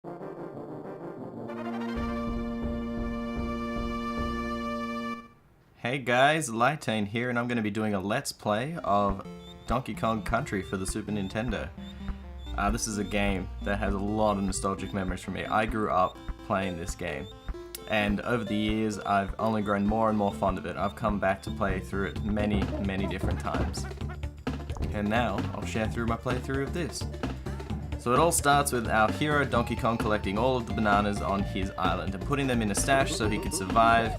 Hey guys, Lytane here, and I'm going to be doing a Let's Play of Donkey Kong Country for the Super Nintendo. This is a game that has a lot of nostalgic memories for me. I grew up playing this game, and over the years I've only grown more and more fond of it. I've come back to play through it many different times. And now, I'll share through my playthrough of this. So it all starts with our hero Donkey Kong collecting all of the bananas on his island and putting them in a stash so he can survive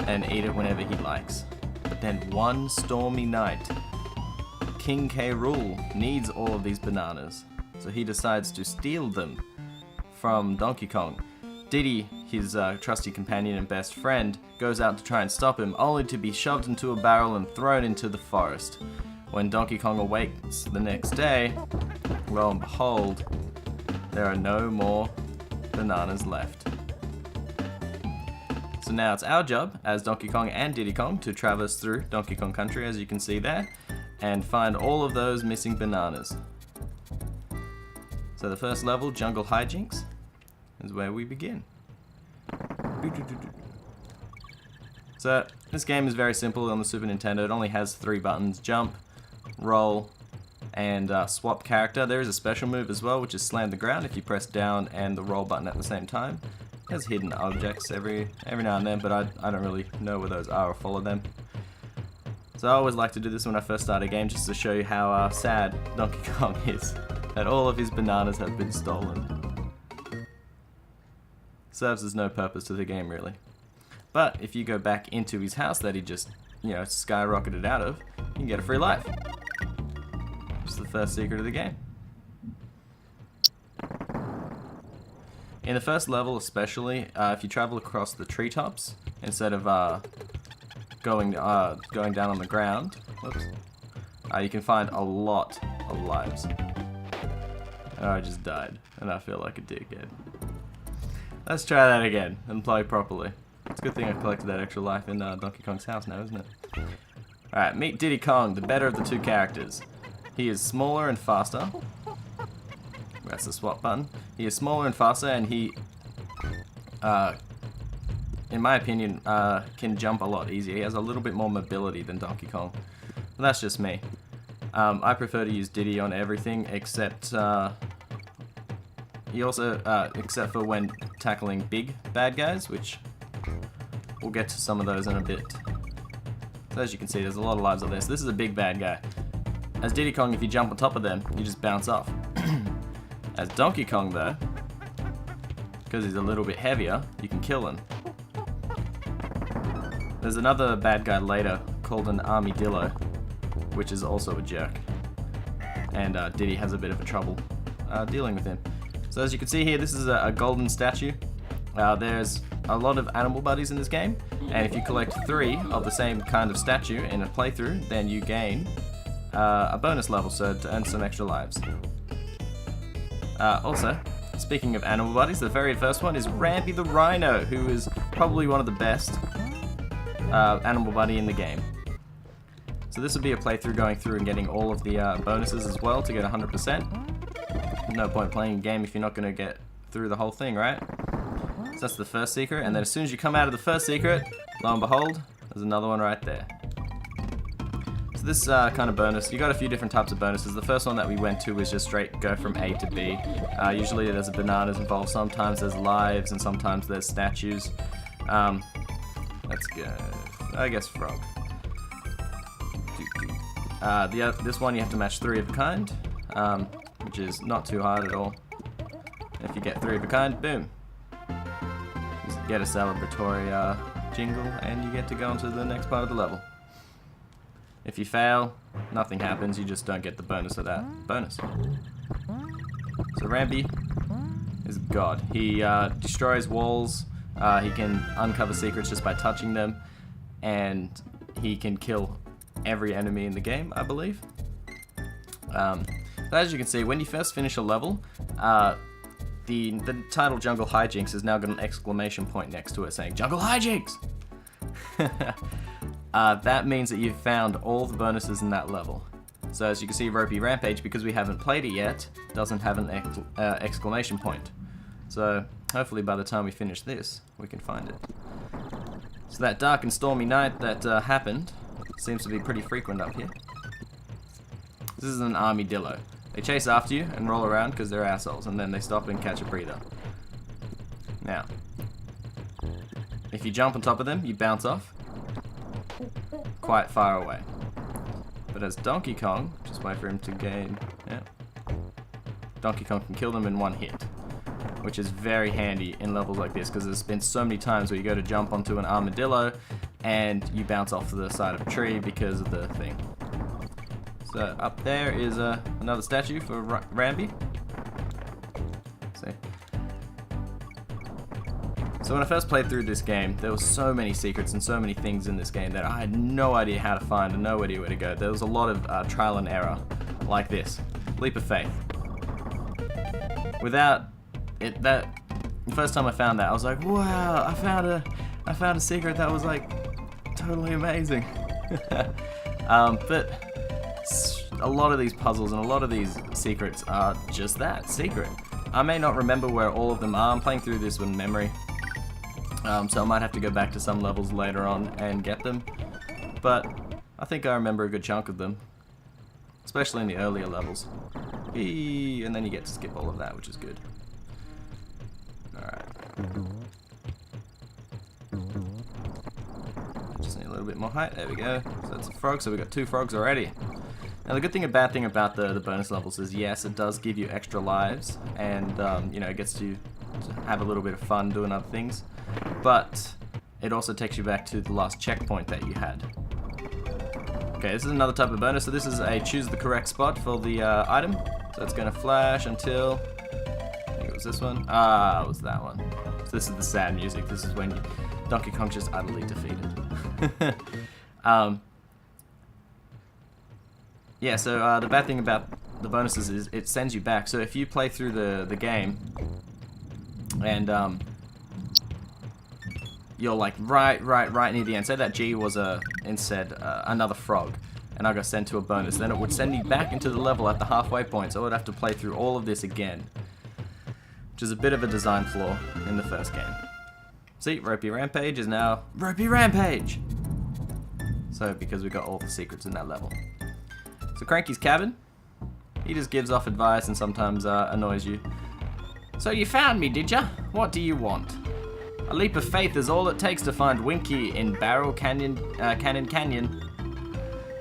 and eat it whenever he likes. But then one stormy night, King K. Rool needs all of these bananas, so he decides to steal them from Donkey Kong. Diddy, his trusty companion and best friend, goes out to try and stop him, only to be shoved into a barrel and thrown into the forest. When Donkey Kong awakes the next day, lo and behold, there are no more bananas left. So now it's our job as Donkey Kong and Diddy Kong to traverse through Donkey Kong Country, as you can see there, and find all of those missing bananas. So the first level, Jungle Hijinks, is where we begin. So this game is very simple on the Super Nintendo. It only has 3 buttons: jump, roll, and swap character. There is a special move as well, which is slam the ground if you press down and the roll button at the same time. It has hidden objects every now and then, but I don't really know where those are or follow them. So I always like to do this when I first start a game, just to show you how sad Donkey Kong is, that all of his bananas have been stolen. Serves as no purpose to the game, really. But if you go back into his house that he just, skyrocketed out of, you can get a free life. It's the first secret of the game. In the first level especially, if you travel across the treetops, instead of going down on the ground, you can find a lot of lives. Oh, I just died, and I feel like a dickhead. Let's try that again, and play properly. It's a good thing I collected that extra life in Donkey Kong's house now, isn't it? Alright, meet Diddy Kong, the better of the 2 characters. He is smaller and faster. That's the swap button. He is smaller and faster, and he, in my opinion, can jump a lot easier. He has a little bit more mobility than Donkey Kong. But that's just me. I prefer to use Diddy on everything except except for when tackling big bad guys, which we'll get to some of those in a bit. So as you can see, there's a lot of lives up there. So this is a big bad guy. As Diddy Kong, if you jump on top of them, you just bounce off. As Donkey Kong, though, because he's a little bit heavier, you can kill him. There's another bad guy later called an Armadillo, which is also a jerk. And Diddy has a bit of a trouble dealing with him. So as you can see here, this is a golden statue. There's a lot of animal buddies in this game, and if you collect 3 of the same kind of statue in a playthrough, then you gain a bonus level, so to earn some extra lives. Also, speaking of animal buddies, the very first one is Rampy the Rhino, who is probably one of the best animal buddy in the game. So this will be a playthrough going through and getting all of the bonuses as well to get 100%. No point playing a game if you're not going to get through the whole thing, right? So that's the first secret, and then as soon as you come out of the first secret, lo and behold, there's another one right there. So this kind of bonus, you got a few different types of bonuses. The first one that we went to was just straight go from A to B. Usually there's bananas involved, sometimes there's lives, and sometimes there's statues. Let's go, I guess frog. This one you have to match 3 of a kind, which is not too hard at all. If you get 3 of a kind, boom. Just get a celebratory jingle, and you get to go on to the next part of the level. If you fail, nothing happens, you just don't get the bonus of that bonus. So Rampy is God. He destroys walls, he can uncover secrets just by touching them, and he can kill every enemy in the game, I believe. So as you can see, when you first finish a level, the title Jungle Hijinks has now got an exclamation point next to it saying, Jungle Hijinks! That means that you've found all the bonuses in that level. So as you can see, Ropey Rampage, because we haven't played it yet, doesn't have an exclamation point. So hopefully by the time we finish this, we can find it. So that dark and stormy night that happened seems to be pretty frequent up here. This is an armadillo. They chase after you and roll around because they're assholes, and then they stop and catch a breather. Now, if you jump on top of them, you bounce off quite far away. But as Donkey Kong, just wait for him to gain, yeah. Donkey Kong can kill them in one hit, which is very handy in levels like this because there's been so many times where you go to jump onto an armadillo and you bounce off the side of a tree because of the thing. So up there is another statue for Rambi. See. So when I first played through this game, there were so many secrets and so many things in this game that I had no idea how to find and no idea where to go. There was a lot of trial and error, like this. Leap of faith. Without it, the first time I found that, I was like, wow, I found a secret that was like totally amazing. But a lot of these puzzles and a lot of these secrets are just that, secret. I may not remember where all of them are. I'm playing through this with memory. So I might have to go back to some levels later on and get them. But I think I remember a good chunk of them. Especially in the earlier levels. Eee, and then you get to skip all of that, which is good. Alright. Just need a little bit more height. There we go. So that's a frog, so we've got 2 frogs already. Now the good thing and bad thing about the bonus levels is, yes, it does give you extra lives. And, you know, it gets you to have a little bit of fun doing other things. But it also takes you back to the last checkpoint that you had. Okay, this is another type of bonus. So this is a choose the correct spot for the item. So it's going to flash until, I think it was this one. Ah, it was that one. So this is the sad music. This is when Donkey Kong's just utterly defeated. Yeah, so the bad thing about the bonuses is it sends you back. So if you play through the game and you're like right near the end. Say that G was instead another frog, and I got sent to a bonus. Then it would send me back into the level at the halfway point, so I would have to play through all of this again, which is a bit of a design flaw in the first game. See, Ropey Rampage is now Ropey Rampage. So because we got all the secrets in that level. So Cranky's cabin. He just gives off advice and sometimes annoys you. So you found me, did ya? What do you want? A leap of faith is all it takes to find Winky in Barrel Canyon.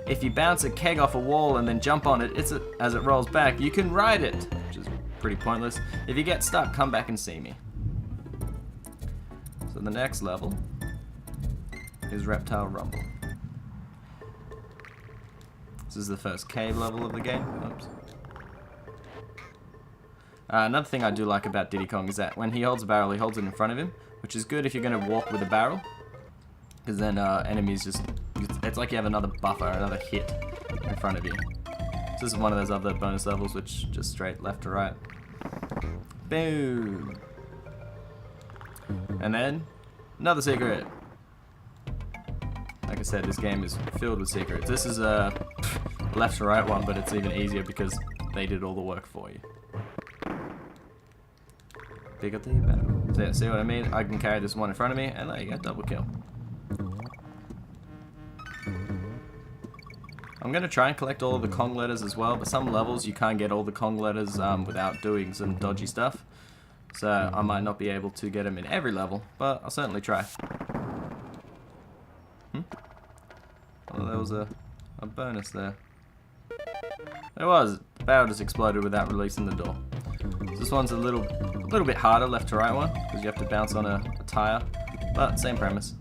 If you bounce a keg off a wall and then jump on it, as it rolls back, you can ride it, which is pretty pointless. If you get stuck, come back and see me. So the next level is Reptile Rumble. This is the first cave level of the game. Oops. Another thing I do like about Diddy Kong is that when he holds a barrel, he holds it in front of him, which is good if you're going to walk with a barrel, because then enemies just, it's like you have another buffer, another hit in front of you. So this is one of those other bonus levels which just straight left to right. Boom! And then, another secret! Like I said, this game is filled with secrets. This is a left to right one, but it's even easier because they did all the work for you. Bigger the better. So yeah, see what I mean? I can carry this one in front of me, and there you go, double kill. I'm going to try and collect all of the Kong letters as well, but some levels you can't get all the Kong letters without doing some dodgy stuff. So I might not be able to get them in every level, but I'll certainly try. Well, there was a bonus there. There was. The barrel just exploded without releasing the door. This one's a little bit harder, left to right one, because you have to bounce on a tire, but same premise.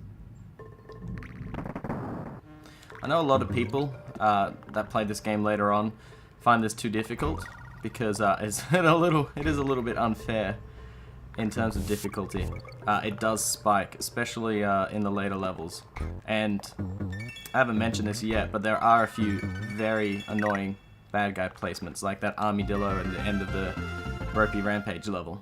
I know a lot of people that play this game later on find this too difficult because it is a little bit unfair in terms of difficulty. It does spike, especially in the later levels, and I haven't mentioned this yet, but there are a few very annoying bad guy placements, like that armadillo at the end of the Ropey Rampage level.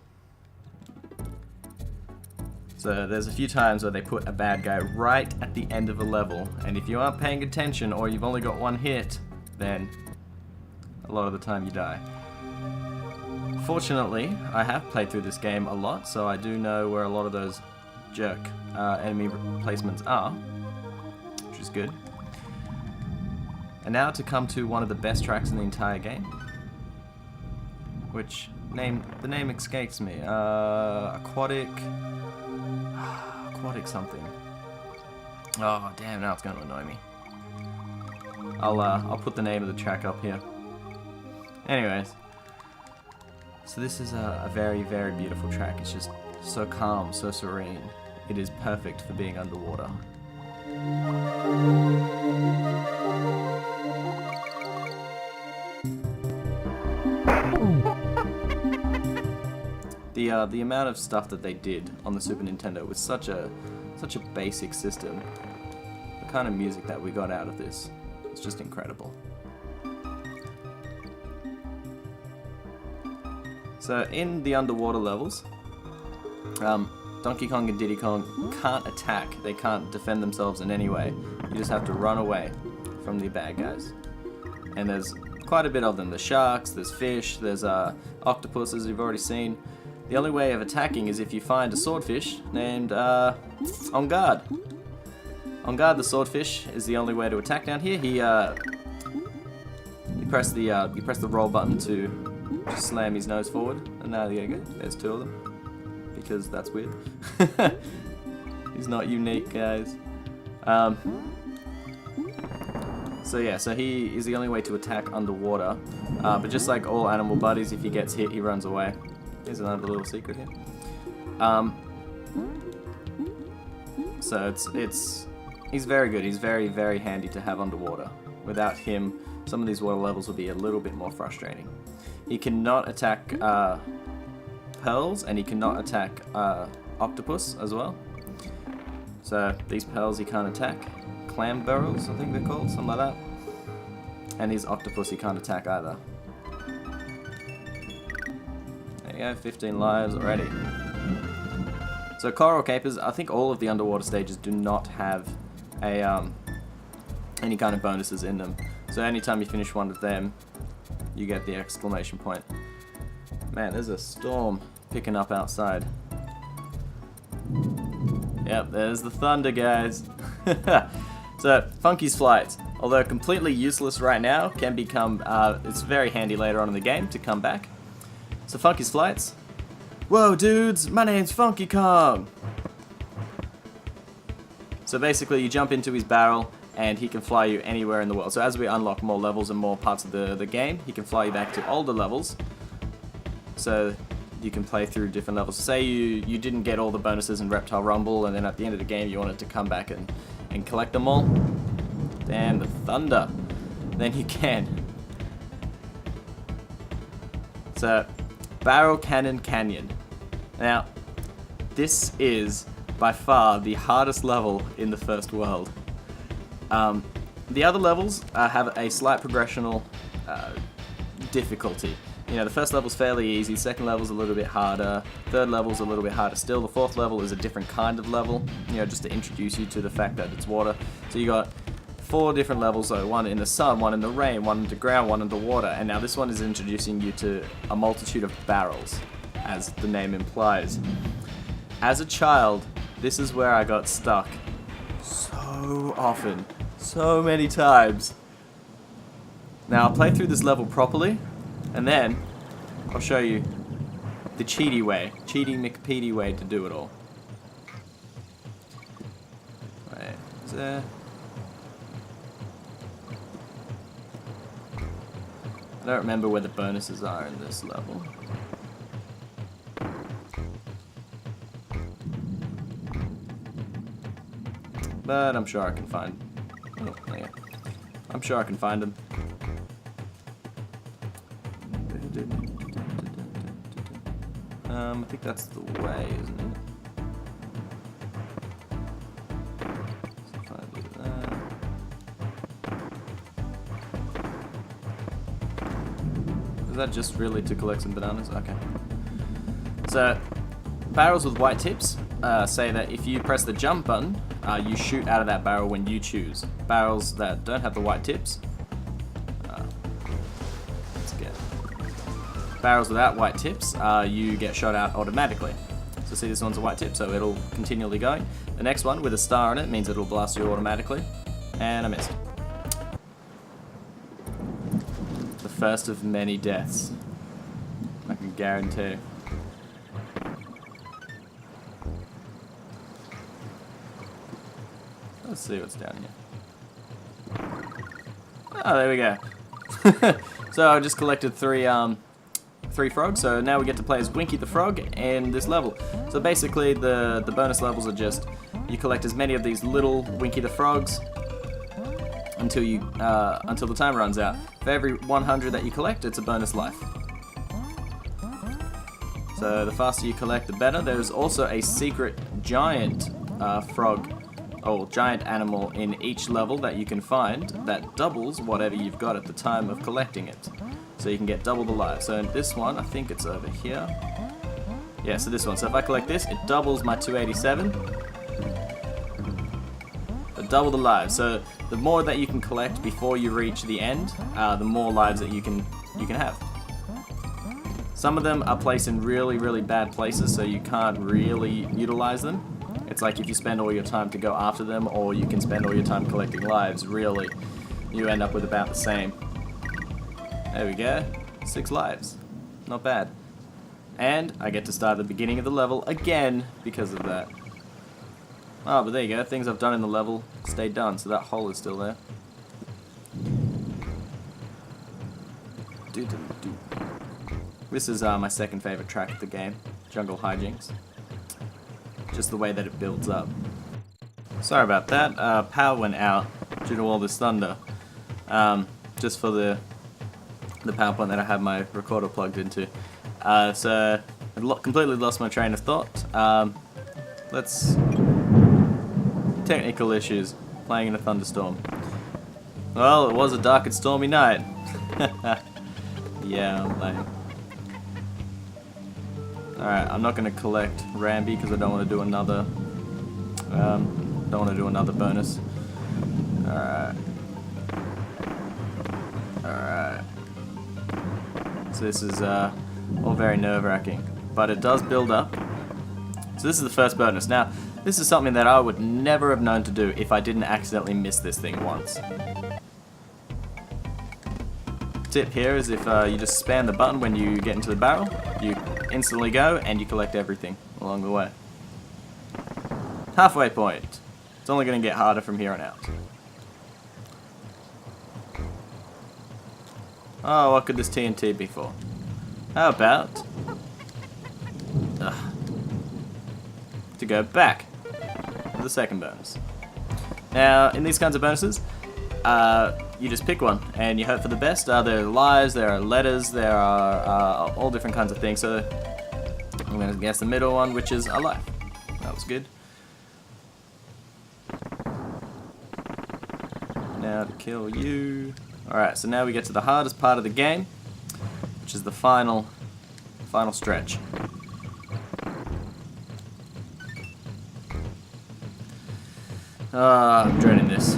So there's a few times where they put a bad guy right at the end of a level, and if you aren't paying attention or you've only got one hit, then a lot of the time you die. Fortunately, I have played through this game a lot, so I do know where a lot of those jerk enemy replacements are, which is good. And now to come to one of the best tracks in the entire game, which the name escapes me. Aquatic something. Oh damn! Now it's going to annoy me. I'll put the name of the track up here. Anyways, so this is a very, very beautiful track. It's just so calm, so serene. It is perfect for being underwater. The amount of stuff that they did on the Super Nintendo was such a basic system. The kind of music that we got out of this, it's just incredible. So in the underwater levels, Donkey Kong and Diddy Kong can't attack. They can't defend themselves in any way. You just have to run away from the bad guys. And there's quite a bit of them. There's sharks, there's fish, there's octopus, as you've already seen. The only way of attacking is if you find a swordfish named On Guard. On Guard, the swordfish, is the only way to attack down here. You press the roll button to just slam his nose forward, and there you go. There's two of them, because that's weird. He's not unique, guys. So yeah, so he is the only way to attack underwater. But just like all animal buddies, if he gets hit, he runs away. Here's another little secret here. So he's very good. He's very, very handy to have underwater. Without him, some of these water levels will be a little bit more frustrating. He cannot attack pearls, and he cannot attack octopus as well. So these pearls he can't attack. Clam barrels, I think they're called, something like that. And his octopus he can't attack either. There you go, 15 lives already. So coral capers, I think all of the underwater stages do not have any kind of bonuses in them. So anytime you finish one of them, you get the exclamation point. Man, there's a storm picking up outside. Yep, there's the thunder, guys. So, Funky's flights, although completely useless right now, can become, it's very handy later on in the game to come back. So Funky's flights. Whoa dudes, my name's Funky Kong! So basically you jump into his barrel and he can fly you anywhere in the world. So as we unlock more levels and more parts of the game, he can fly you back to older levels. So you can play through different levels. Say you didn't get all the bonuses in Reptile Rumble, and then at the end of the game you wanted to come back and collect them all. Damn the thunder. Then you can. So, Barrel Cannon Canyon. Now, this is by far the hardest level in the first world. The other levels have a slight progressional difficulty. You know, the first level's fairly easy, second level's a little bit harder, third level's a little bit harder still, the fourth level is a different kind of level, you know, just to introduce you to the fact that it's water. So you got 4 different levels, so one in the sun, one in the rain, one underground, one underwater, and now this one is introducing you to a multitude of barrels, as the name implies. As a child, this is where I got stuck so often, so many times. Now I'll play through this level properly, and then I'll show you the cheaty way, cheating McPeedy way to do it all. Right, there. I don't remember where the bonuses are in this level. But I'm sure I can find. Oh, yeah. I'm sure I can find them. I think that's the way, isn't it? So if I do that. Is that just really to collect some bananas? Okay. So, barrels with white tips say that if you press the jump button, you shoot out of that barrel when you choose. Barrels that don't have the white tips, let's get barrels without white tips, you get shot out automatically. So see, this one's a white tip, so it'll continually go. The next one with a star on it means it'll blast you automatically. And I missed. The first of many deaths, I can guarantee. Let's see what's down here. Oh, there we go. So I just collected three frogs, so now we get to play as Winky the Frog in this level. So basically the bonus levels are just, you collect as many of these little Winky the Frogs until the time runs out. For every 100 that you collect, it's a bonus life. So the faster you collect, the better. There's also a secret giant frog, or giant animal in each level that you can find that doubles whatever you've got at the time of collecting it. So you can get double the lives. So in this one, I think it's over here. Yeah, so this one. So if I collect this, it doubles my 287. But double the lives. So the more that you can collect before you reach the end, the more lives that you can have. Some of them are placed in really, really bad places, so you can't really utilize them. It's like if you spend all your time to go after them, or you can spend all your time collecting lives, really, you end up with about the same. There we go. 6 lives. Not bad. And I get to start at the beginning of the level again because of that. Oh, but there you go. Things I've done in the level stayed done, so that hole is still there. This is my second favorite track of the game, Jungle Hijinks. Just the way that it builds up. Sorry about that. Power went out due to all this thunder. Just for the power point that I have my recorder plugged into. So I completely lost my train of thought. Technical issues. Playing in a thunderstorm. Well, it was a dark and stormy night. Yeah, I'm lame. Alright, I'm not going to collect Ramby because I don't want to do another bonus. Alright. So this is all very nerve-wracking, but it does build up. So this is the first bonus. Now, this is something that I would never have known to do if I didn't accidentally miss this thing once. Tip here is if you just spam the button when you get into the barrel, you instantly go and you collect everything along the way. Halfway point. It's only going to get harder from here on out. Oh, what could this TNT be for? How about to go back to the second bonus. Now, in these kinds of bonuses, you just pick one and you hope for the best. There are lives, there are letters, there are all different kinds of things. So I'm going to guess the middle one, which is a life. That was good. Now to kill you. Alright, so now we get to the hardest part of the game, which is the final stretch. I'm dreading this.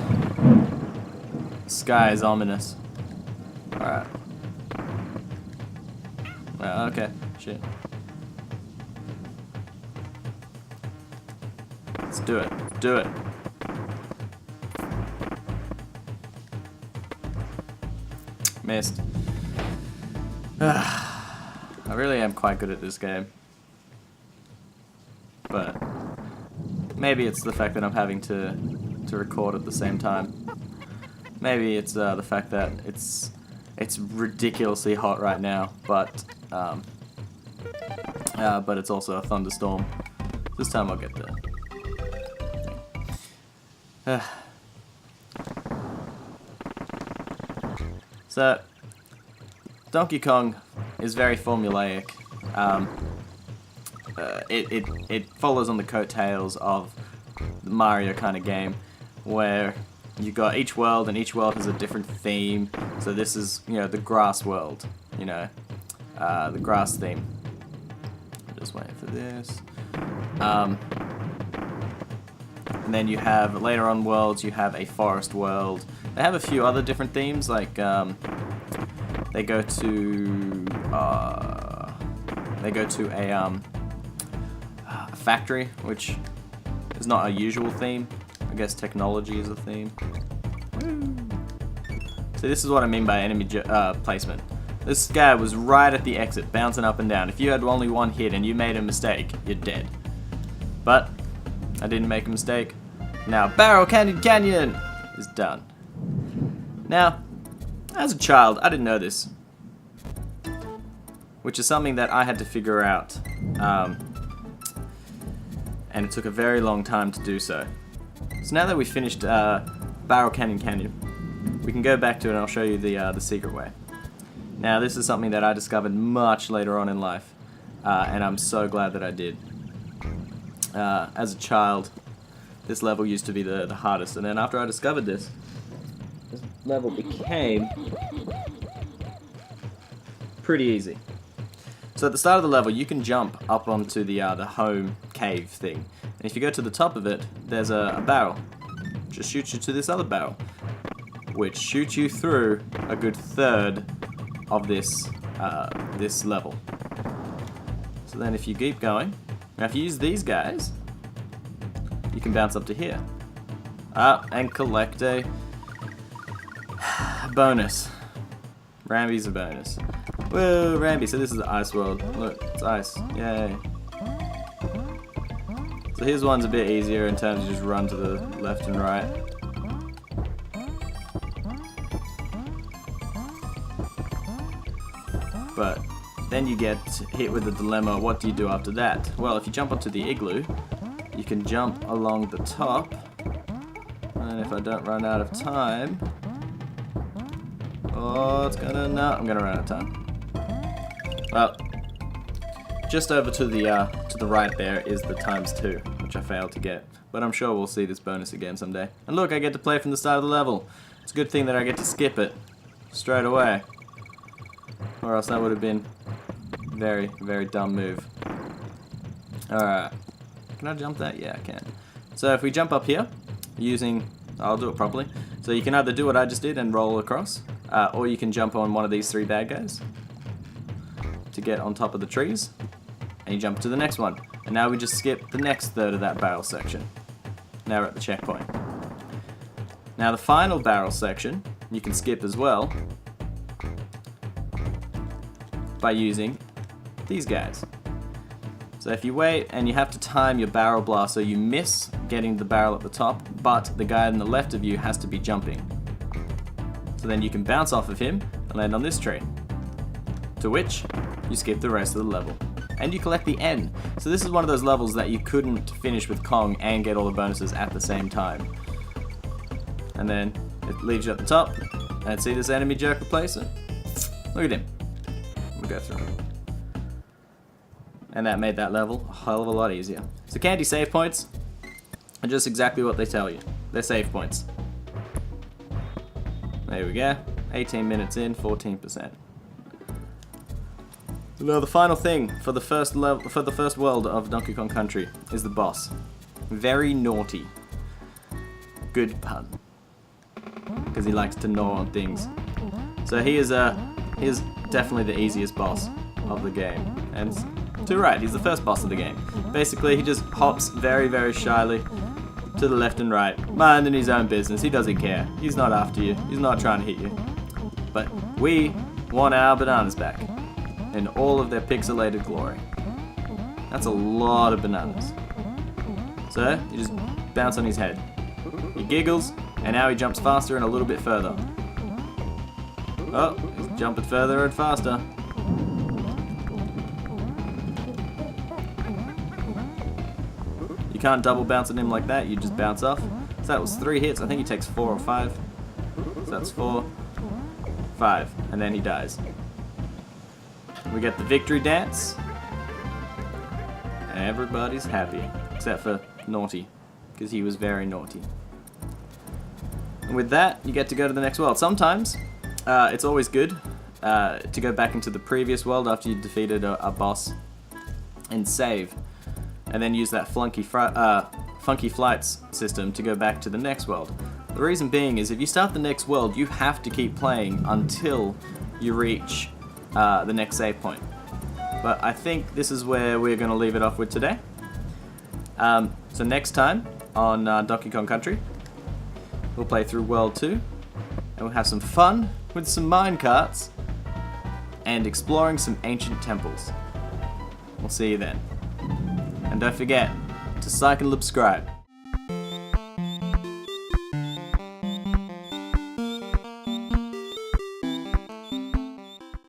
The sky is ominous. Alright. Well, okay, shit. Let's do it. Do it. Missed. I really am quite good at this game. But maybe it's the fact that I'm having to record at the same time. Maybe it's the fact that it's ridiculously hot right now, but it's also a thunderstorm. This time I'll get there. So, Donkey Kong is very formulaic. It follows on the coattails of the Mario kind of game, where you got each world, and each world has a different theme. So this is, the grass world, the grass theme. I'm just waiting for this. And then you have, later on worlds, you have a forest world. They have a few other different themes, like, they go to, they go to a factory, which is not a usual theme. I guess technology is a theme. So this is what I mean by enemy placement. This guy was right at the exit, bouncing up and down. If you had only one hit and you made a mistake, you're dead. But I didn't make a mistake. Now Barrel Canyon is done. Now, as a child, I didn't know this, which is something that I had to figure out, and it took a very long time to do so. So now that we've finished Barrel Canyon, we can go back to it and I'll show you the secret way. Now this is something that I discovered much later on in life, and I'm so glad that I did. As a child, this level used to be the hardest, and then after I discovered this level became pretty easy. So at the start of the level, you can jump up onto the home cave thing, and if you go to the top of it, there's a barrel. Just shoots you to this other barrel, which shoots you through a good third of this this level. So then if you keep going, now if you use these guys, you can bounce up to here. And collect a bonus. Ramby's a bonus. Whoa, Ramby, so this is the ice world. Look, it's ice. Yay. So here's one's a bit easier in terms of just run to the left and right. But then you get hit with the dilemma, what do you do after that? Well, if you jump onto the igloo, you can jump along the top, and if I don't run out of time, oh, it's gonna, no, I'm gonna run out of time. Well, just over to the right there is the ×2, which I failed to get, but I'm sure we'll see this bonus again someday. And look, I get to play from the start of the level. It's a good thing that I get to skip it straight away, or else that would have been a very, very dumb move. Alright. Can I jump that? Yeah, I can. So if we jump up here, using... I'll do it properly. So you can either do what I just did and roll across, or you can jump on one of these 3 bad guys to get on top of the trees, and you jump to the next one. And now we just skip the next third of that barrel section. Now we're at the checkpoint. Now the final barrel section, you can skip as well by using these guys. So if you wait, and you have to time your barrel blast so you miss getting the barrel at the top, but the guy on the left of you has to be jumping. So then you can bounce off of him and land on this tree. To which, you skip the rest of the level. And you collect the N. So this is one of those levels that you couldn't finish with Kong and get all the bonuses at the same time. And then it leaves you at the top, and see this enemy jerk replacement? Look at him. We'll go through him. And that made that level a hell of a lot easier. So candy save points are just exactly what they tell you. They're save points. There we go. 18 minutes in, 14%. Now the final thing for the first level, for the first world of Donkey Kong Country, is the boss. Very naughty. Good pun. Because he likes to gnaw on things. So he is definitely the easiest boss of the game. And to right, he's the first boss of the game. Basically, he just hops very, very shyly to the left and right, minding his own business. He doesn't care. He's not after you. He's not trying to hit you. But we want our bananas back in all of their pixelated glory. That's a lot of bananas. So, you just bounce on his head. He giggles, and now he jumps faster and a little bit further. Oh, he's jumping further and faster. You can't double bounce on him like that, you just bounce off. So that was 3 hits, I think he takes 4 or 5. So that's 4, 5, and then he dies. We get the victory dance, and everybody's happy, except for Naughty, because he was very naughty. And with that, you get to go to the next world. Sometimes, it's always good to go back into the previous world after you defeated a boss and save, and then use that Funky Flights system to go back to the next world. The reason being is if you start the next world, you have to keep playing until you reach the next save point. But I think this is where we're going to leave it off with today. So next time on Donkey Kong Country, we'll play through World 2, and we'll have some fun with some minecarts and exploring some ancient temples. We'll see you then. And don't forget to like and subscribe.